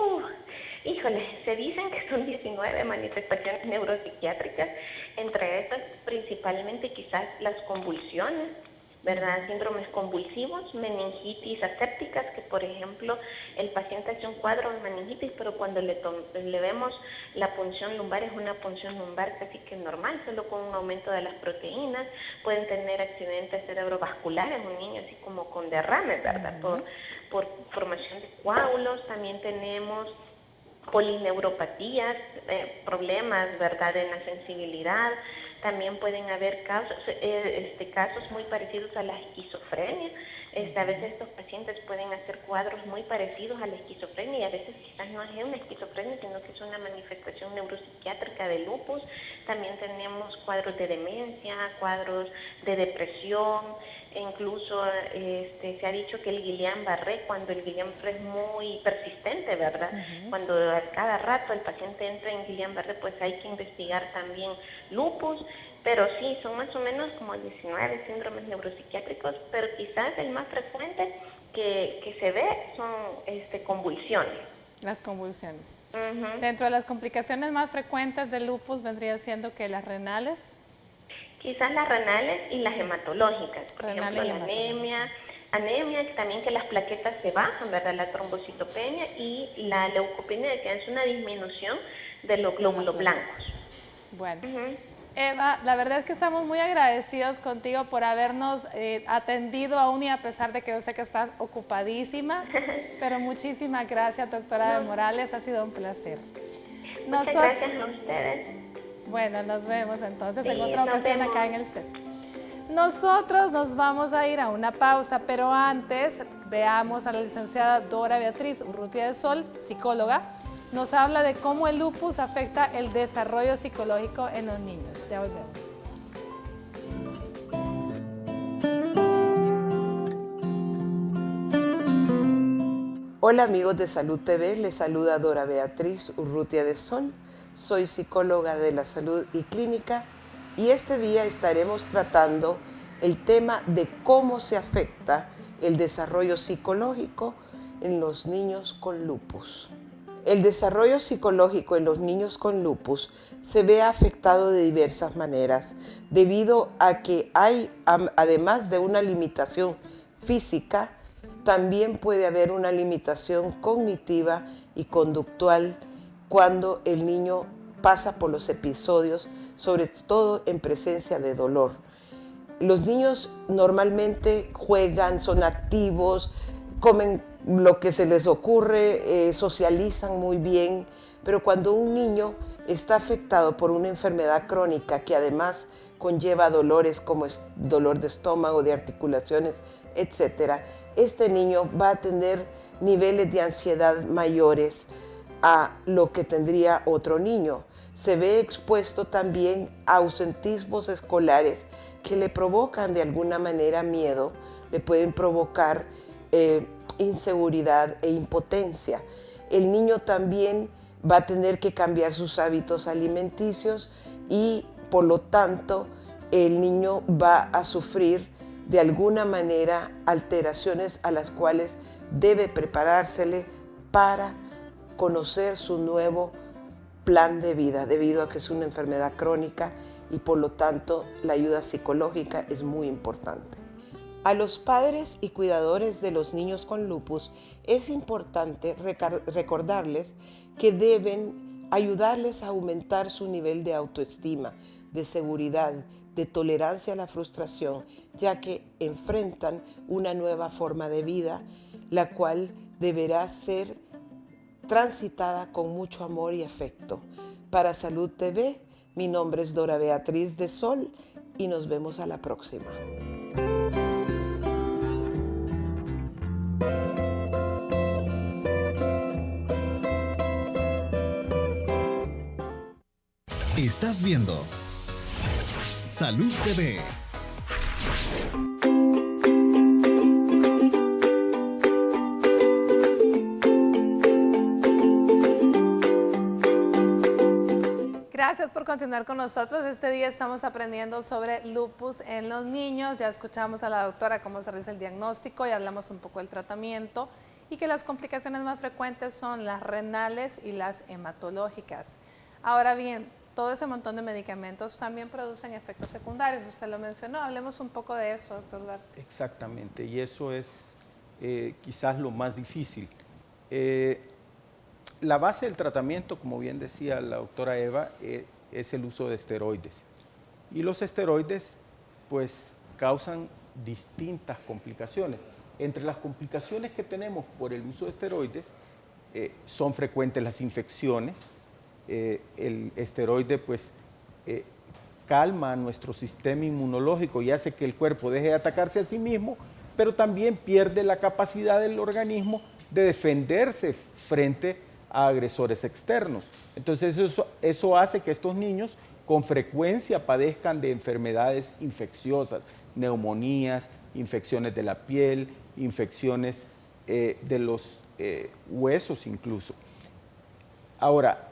Híjole, se dicen que son 19 manifestaciones neuropsiquiátricas, entre estas principalmente quizás las convulsiones, ¿verdad?, síndromes convulsivos, meningitis asépticas, que por ejemplo el paciente hace un cuadro de meningitis, pero cuando le vemos la punción lumbar es una punción lumbar casi que normal, solo con un aumento de las proteínas. Pueden tener accidentes cerebrovasculares, un niño así como con derrames, ¿verdad?, por formación de coágulos. También tenemos polineuropatías, problemas, ¿verdad?, en la sensibilidad. También pueden haber casos muy parecidos a la esquizofrenia. A veces estos pacientes pueden hacer cuadros muy parecidos a la esquizofrenia y a veces quizás no es una esquizofrenia, sino que es una manifestación neuropsiquiátrica de lupus. También tenemos cuadros de demencia, cuadros de depresión. Incluso se ha dicho que el Guillain-Barré, cuando el Guillain-Barré es muy persistente, ¿verdad? Cuando a cada rato el paciente entra en Guillain-Barré, pues hay que investigar también lupus. Pero sí, son más o menos como 19 síndromes neuropsiquiátricos, pero quizás el más frecuente que se ve son convulsiones. Las convulsiones. Ujú. Dentro de las complicaciones más frecuentes del lupus vendría siendo que las renales. Quizás las renales y las hematológicas, por Renales ejemplo, la y anemia, que también que las plaquetas se bajan, ¿verdad? La trombocitopenia y la leucopenia, que es una disminución de los glóbulos blancos. Bueno, Eva, la verdad es que estamos muy agradecidos contigo por habernos atendido aún y a pesar de que yo sé que estás ocupadísima, pero muchísimas gracias, doctora de Morales, ha sido un placer. Muchas gracias a ustedes. Bueno, nos vemos entonces en Sí, otra nos ocasión vemos. acá en el set. Nosotros nos vamos a ir a una pausa, pero antes veamos a la licenciada Dora Beatriz Urrutia de Sol, psicóloga. Nos habla de cómo el lupus afecta el desarrollo psicológico en los niños. Ya volvemos. Hola amigos de Salud TV, les saluda Dora Beatriz Urrutia de Sol. Soy psicóloga de la salud y clínica y este día estaremos tratando el tema de cómo se afecta el desarrollo psicológico en los niños con lupus. El desarrollo psicológico en los niños con lupus se ve afectado de diversas maneras debido a que hay, además de una limitación física, también puede haber una limitación cognitiva y conductual cuando el niño pasa por los episodios, sobre todo en presencia de dolor. Los niños normalmente juegan, son activos, comen lo que se les ocurre, socializan muy bien, pero cuando un niño está afectado por una enfermedad crónica que además conlleva dolores como dolor de estómago, de articulaciones, etc., este niño va a tener niveles de ansiedad mayores a lo que tendría otro niño. Se ve expuesto también a ausentismos escolares que le provocan de alguna manera miedo, le pueden provocar inseguridad e impotencia. El niño también va a tener que cambiar sus hábitos alimenticios y por lo tanto el niño va a sufrir de alguna manera alteraciones a las cuales debe preparársele para conocer su nuevo plan de vida, debido a que es una enfermedad crónica y por lo tanto la ayuda psicológica es muy importante. A los padres y cuidadores de los niños con lupus es importante recordarles que deben ayudarles a aumentar su nivel de autoestima, de seguridad, de tolerancia a la frustración, ya que enfrentan una nueva forma de vida, la cual deberá ser transitada con mucho amor y afecto. Para Salud TV, mi nombre es Dora Beatriz de Sol y nos vemos a la próxima. Estás viendo Salud TV. Gracias por continuar con nosotros. Este día estamos aprendiendo sobre lupus en los niños. Ya escuchamos a la doctora cómo se realiza el diagnóstico y hablamos un poco del tratamiento y que las complicaciones más frecuentes son las renales y las hematológicas. Ahora bien, todo ese montón de medicamentos también producen efectos secundarios. Usted lo mencionó. Hablemos un poco de eso, doctor Duarte. Exactamente, y eso es quizás lo más difícil. La base del tratamiento, como bien decía la doctora Eva, es el uso de esteroides. Y los esteroides, pues, causan distintas complicaciones. Entre las complicaciones que tenemos por el uso de esteroides, son frecuentes las infecciones. El esteroide, pues, calma nuestro sistema inmunológico y hace que el cuerpo deje de atacarse a sí mismo, pero también pierde la capacidad del organismo de defenderse frente a agresores externos. Entonces eso hace que estos niños con frecuencia padezcan de enfermedades infecciosas, neumonías, infecciones de la piel, infecciones de los huesos incluso. Ahora,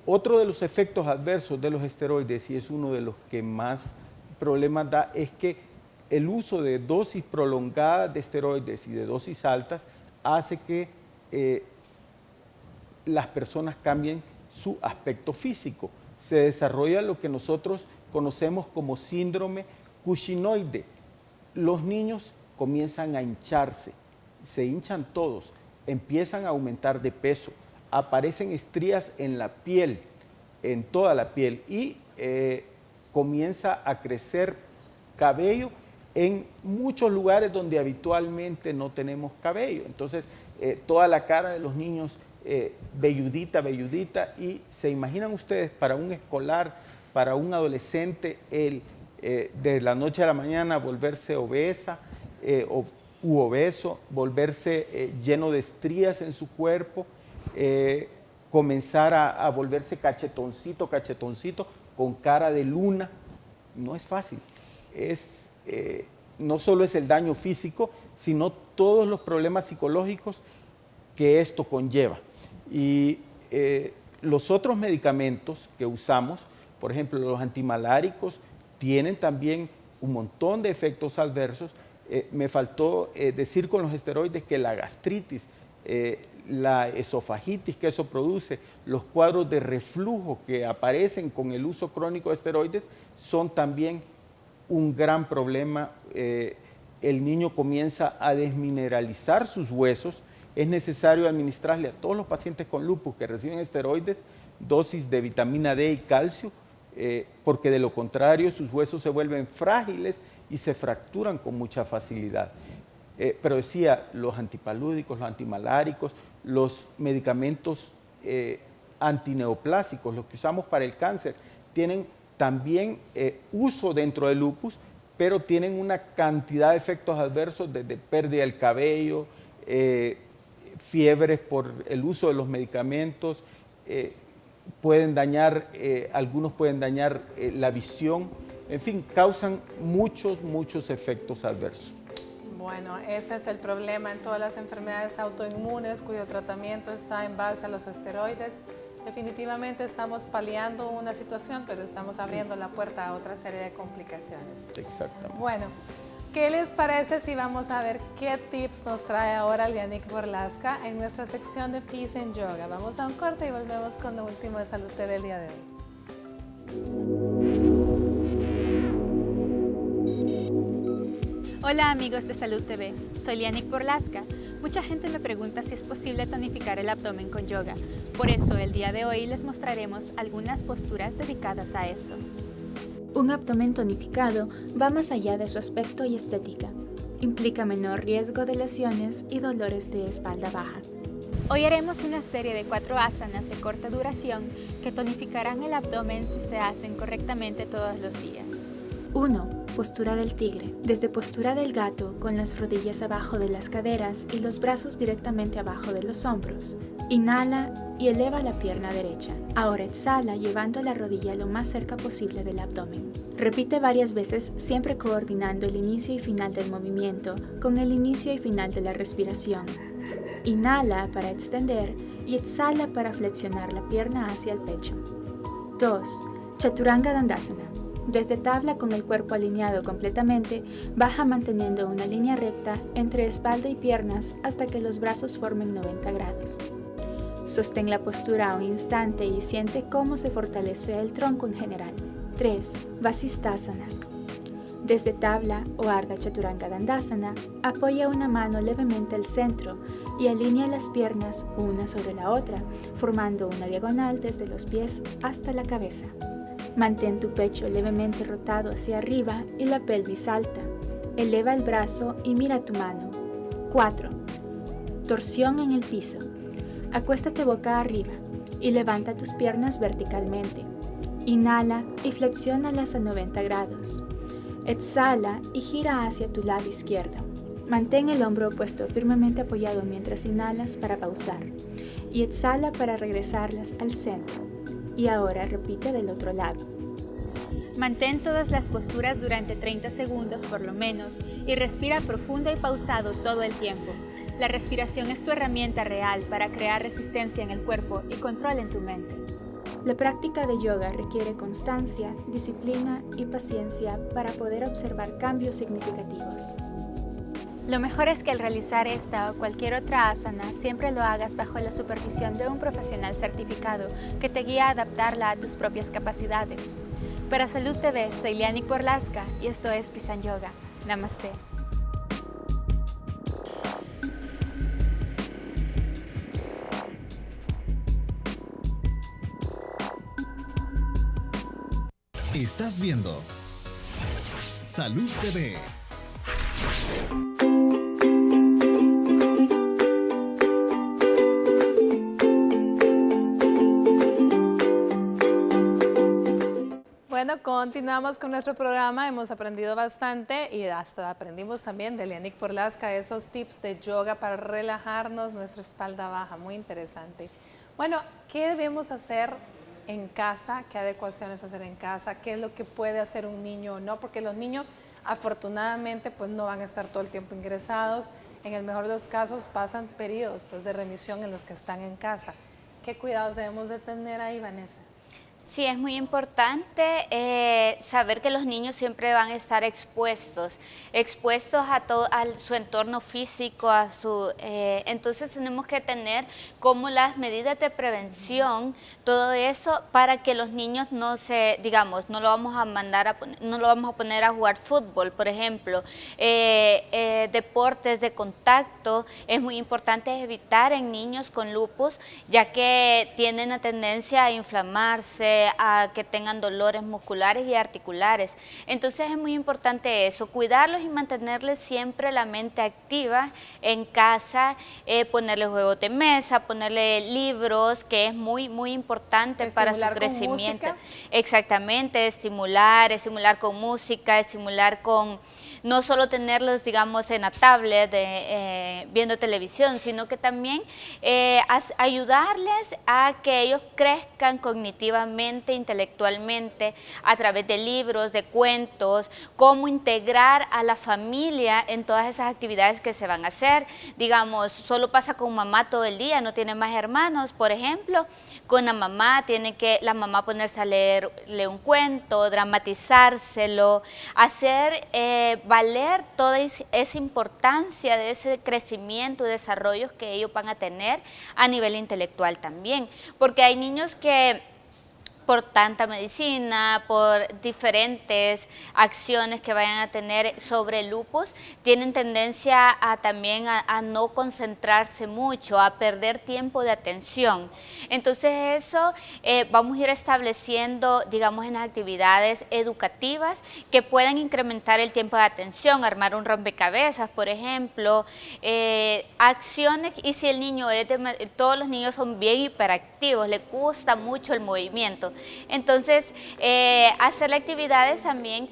otro de los efectos adversos de los esteroides, y es uno de los que más problemas da, es que el uso de dosis prolongadas de esteroides y de dosis altas hace que las personas cambien su aspecto físico. Se desarrolla lo que nosotros conocemos como síndrome cushingoide. Los niños comienzan a hincharse, se hinchan todos, empiezan a aumentar de peso, aparecen estrías en la piel, en toda la piel, y comienza a crecer cabello en muchos lugares donde habitualmente no tenemos cabello. Entonces, toda la cara de los niños velludita, y se imaginan ustedes para un escolar, para un adolescente, de la noche a la mañana volverse obesa u obeso, volverse lleno de estrías en su cuerpo, comenzar a volverse cachetoncito, con cara de luna. No es fácil. No solo es el daño físico, sino todos los problemas psicológicos que esto conlleva. Y los otros medicamentos que usamos, por ejemplo, los antimaláricos, tienen también un montón de efectos adversos. Me faltó decir con los esteroides que la gastritis, la esofagitis que eso produce, los cuadros de reflujo que aparecen con el uso crónico de esteroides son también un gran problema. El niño comienza a desmineralizar sus huesos. Es necesario administrarle a todos los pacientes con lupus que reciben esteroides dosis de vitamina D y calcio, porque de lo contrario sus huesos se vuelven frágiles y se fracturan con mucha facilidad. Pero decía, los antipalúdicos, los antimaláricos, los medicamentos antineoplásicos, los que usamos para el cáncer, tienen también uso dentro del lupus, pero tienen una cantidad de efectos adversos, desde pérdida del cabello, fiebres por el uso de los medicamentos, pueden dañar, algunos pueden dañar la visión, en fin, causan muchos efectos adversos. Bueno, ese es el problema en todas las enfermedades autoinmunes cuyo tratamiento está en base a los esteroides. Definitivamente estamos paliando una situación, pero estamos abriendo la puerta a otra serie de complicaciones. Exactamente. Bueno, ¿qué les parece si vamos a ver qué tips nos trae ahora Lianik Borlaska en nuestra sección de Peace and Yoga? Vamos a un corte y volvemos con lo último de Salud TV el día de hoy. Hola amigos de Salud TV, soy Lianik Borlaska. Mucha gente me pregunta si es posible tonificar el abdomen con yoga. Por eso el día de hoy les mostraremos algunas posturas dedicadas a eso. Un abdomen tonificado va más allá de su aspecto y estética. Implica menor riesgo de lesiones y dolores de espalda baja. Hoy haremos una serie de 4 asanas de corta duración que tonificarán el abdomen si se hacen correctamente todos los días. 1. Postura del tigre. Desde postura del gato, con las rodillas abajo de las caderas y los brazos directamente abajo de los hombros. Inhala y eleva la pierna derecha. Ahora exhala llevando la rodilla lo más cerca posible del abdomen. Repite varias veces, siempre coordinando el inicio y final del movimiento con el inicio y final de la respiración. Inhala para extender y exhala para flexionar la pierna hacia el pecho. 2. Chaturanga Dandasana. Desde tabla con el cuerpo alineado completamente, baja manteniendo una línea recta entre espalda y piernas hasta que los brazos formen 90 grados. Sostén la postura un instante y siente cómo se fortalece el tronco en general. 3. Vasisthasana. Desde tabla o Ardha Chaturanga Dandasana, apoya una mano levemente al centro y alinea las piernas una sobre la otra, formando una diagonal desde los pies hasta la cabeza. Mantén tu pecho levemente rotado hacia arriba y la pelvis alta. Eleva el brazo y mira tu mano. 4. Torsión en el piso. Acuéstate boca arriba y levanta tus piernas verticalmente. Inhala y flexiónalas a 90 grados. Exhala y gira hacia tu lado izquierdo. Mantén el hombro opuesto firmemente apoyado mientras inhalas para pausar y exhala para regresarlas al centro. Y ahora repite del otro lado. Mantén todas las posturas durante 30 segundos por lo menos y respira profundo y pausado todo el tiempo. La respiración es tu herramienta real para crear resistencia en el cuerpo y control en tu mente. La práctica de yoga requiere constancia, disciplina y paciencia para poder observar cambios significativos. Lo mejor es que al realizar esta o cualquier otra asana siempre lo hagas bajo la supervisión de un profesional certificado que te guíe a adaptarla a tus propias capacidades. Para Salud TV, soy Lianik Borlaska y esto es Pisan Yoga. Namaste. Estás viendo Salud TV. Bueno, continuamos con nuestro programa. Hemos aprendido bastante y hasta aprendimos también de Lianik Borlaska esos tips de yoga para relajarnos nuestra espalda baja. Muy interesante. Bueno, ¿qué debemos hacer en casa? ¿Qué adecuaciones hacer en casa? ¿Qué es lo que puede hacer un niño o no? Porque los niños afortunadamente pues no van a estar todo el tiempo ingresados. En el mejor de los casos pasan periodos pues, de remisión en los que están en casa. ¿Qué cuidados debemos de tener ahí, Vanessa? Sí, es muy importante saber que los niños siempre van a estar expuestos a todo, a su entorno físico, entonces tenemos que tener como las medidas de prevención, todo eso para que los niños no lo vamos a poner a jugar fútbol, por ejemplo, deportes de contacto. Es muy importante evitar en niños con lupus, ya que tienen la tendencia a inflamarse, a que tengan dolores musculares y articulares. Entonces es muy importante eso, cuidarlos y mantenerles siempre la mente activa en casa, ponerle juegos de mesa, ponerle libros, que es muy importante para su crecimiento. Exactamente, estimular con música, estimular con no solo tenerlos, digamos, en la tablet viendo televisión, sino que también ayudarles a que ellos crezcan cognitivamente, intelectualmente, a través de libros, de cuentos, cómo integrar a la familia en todas esas actividades que se van a hacer. Digamos, solo pasa con mamá todo el día, no tiene más hermanos, por ejemplo, con la mamá tiene que la mamá ponerse a leerle un cuento, dramatizárselo, hacer valer toda esa importancia de ese crecimiento y desarrollo que ellos van a tener a nivel intelectual también, porque hay niños que por tanta medicina, por diferentes acciones que vayan a tener sobre el lupus, tienen tendencia también a no concentrarse mucho, a perder tiempo de atención. Entonces eso vamos a ir estableciendo, digamos, en las actividades educativas que puedan incrementar el tiempo de atención, armar un rompecabezas, por ejemplo, acciones, y si el niño todos los niños son bien hiperactivos, les gusta mucho el movimiento. Entonces, hacer actividades también,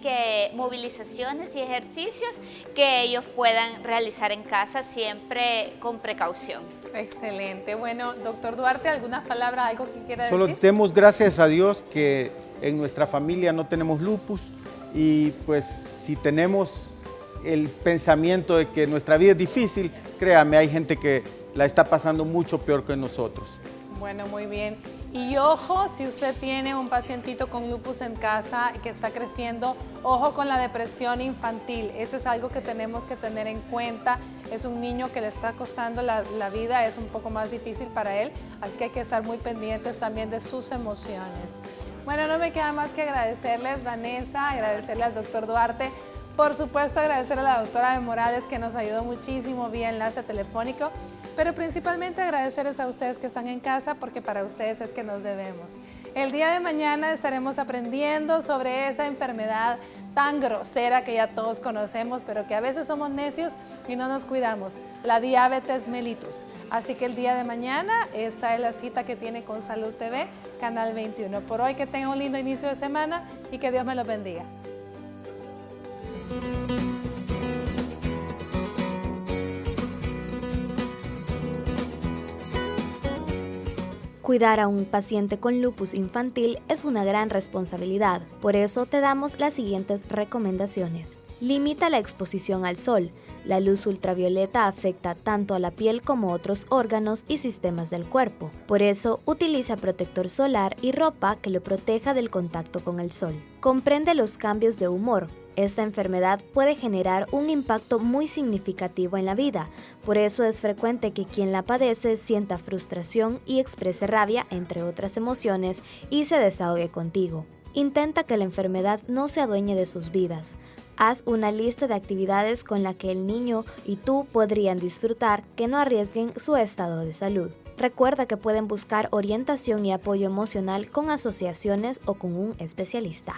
movilizaciones y ejercicios que ellos puedan realizar en casa siempre con precaución. Excelente. Bueno, doctor Duarte, ¿algunas palabras, algo que quiera decir? Solo demos gracias a Dios que en nuestra familia no tenemos lupus, y pues si tenemos el pensamiento de que nuestra vida es difícil, créame, hay gente que la está pasando mucho peor que nosotros. Bueno, muy bien. Y ojo, si usted tiene un pacientito con lupus en casa que está creciendo, ojo con la depresión infantil. Eso es algo que tenemos que tener en cuenta. Es un niño que le está costando la vida, es un poco más difícil para él, así que hay que estar muy pendientes también de sus emociones. Bueno, no me queda más que agradecerles, Vanessa, agradecerle al doctor Duarte. Por supuesto, agradecerle a la doctora de Morales, que nos ayudó muchísimo vía enlace telefónico, pero principalmente agradecerles a ustedes que están en casa, porque para ustedes es que nos debemos. El día de mañana estaremos aprendiendo sobre esa enfermedad tan grosera que ya todos conocemos, pero que a veces somos necios y no nos cuidamos, la diabetes mellitus. Así que el día de mañana esta es la cita que tiene con Salud TV, Canal 21. Por hoy, que tengan un lindo inicio de semana y que Dios me los bendiga. Cuidar a un paciente con lupus infantil es una gran responsabilidad, por eso te damos las siguientes recomendaciones. Limita la exposición al sol. La luz ultravioleta afecta tanto a la piel como a otros órganos y sistemas del cuerpo. Por eso, utiliza protector solar y ropa que lo proteja del contacto con el sol. Comprende los cambios de humor. Esta enfermedad puede generar un impacto muy significativo en la vida, por eso es frecuente que quien la padece sienta frustración y exprese rabia, entre otras emociones, y se desahogue contigo. Intenta que la enfermedad no se adueñe de sus vidas. Haz una lista de actividades con la que el niño y tú podrían disfrutar que no arriesguen su estado de salud. Recuerda que pueden buscar orientación y apoyo emocional con asociaciones o con un especialista.